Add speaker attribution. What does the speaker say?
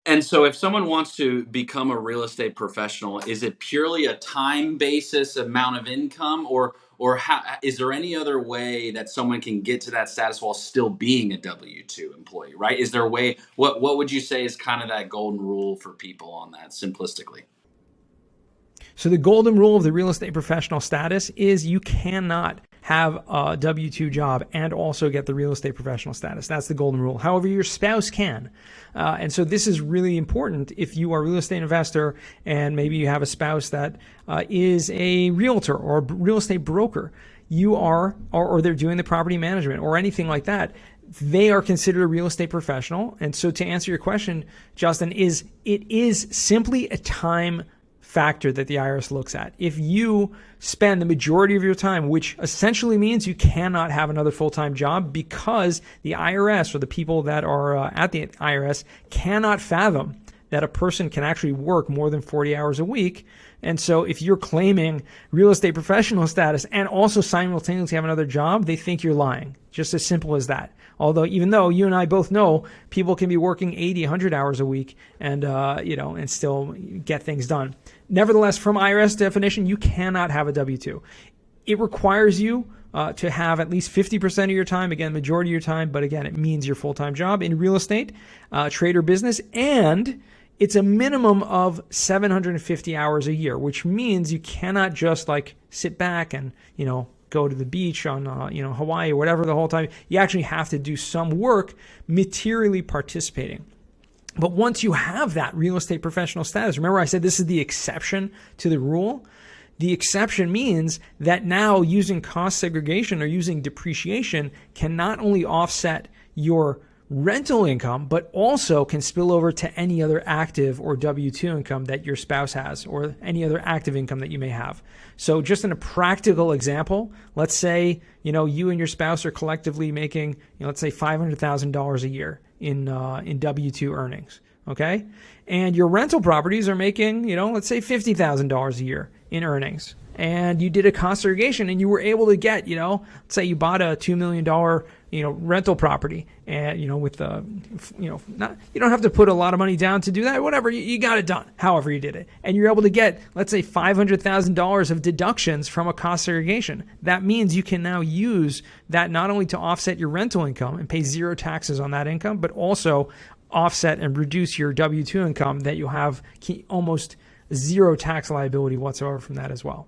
Speaker 1: And so if someone wants to become a real estate professional, is it purely a time basis amount of income, or is there any other way that someone can get to that status while still being a W-2 employee, right? Is there a way, what would you say is kind of that golden rule for people on that simplistically?
Speaker 2: So the golden rule of the real estate professional status is you cannot have a W-2 job and also get the real estate professional status. That's the golden rule. However, your spouse can. And so this is really important if you are a real estate investor and maybe you have a spouse that is a realtor or a real estate broker. You are, or they're doing the property management or anything like that. They are considered a real estate professional. And so to answer your question, Justin, it is simply a time factor that the IRS looks at. If you spend the majority of your time, which essentially means you cannot have another full-time job because the IRS or the people that are at the IRS cannot fathom that a person can actually work more than 40 hours a week. And so if you're claiming real estate professional status and also simultaneously have another job, they think you're lying. Just as simple as that. Although, even though you and I both know people can be working 80, 100 hours a week and, and still get things done. Nevertheless, from IRS definition, you cannot have a W-2. It requires you to have at least 50% of your time, again, majority of your time, but again, it means your full-time job in real estate, trade or business, and it's a minimum of 750 hours a year, which means you cannot just like sit back and, go to the beach on, Hawaii or whatever the whole time. You actually have to do some work materially participating. But once you have that real estate professional status, remember I said this is the exception to the rule? The exception means that now using cost segregation or using depreciation can not only offset your rental income, but also can spill over to any other active or W-2 income that your spouse has or any other active income that you may have. So just in a practical example, let's say, you and your spouse are collectively making, let's say $500,000 a year in W-2 earnings. Okay. And your rental properties are making, let's say $50,000 a year in earnings. And you did a cost segregation and you were able to get, let's say you bought a $2 million, rental property and, with the, you don't have to put a lot of money down to do that, whatever, you got it done, however you did it. And you're able to get, let's say $500,000 of deductions from a cost segregation. That means you can now use that not only to offset your rental income and pay zero taxes on that income, but also offset and reduce your W-2 income that you'll have almost zero tax liability whatsoever from that as well.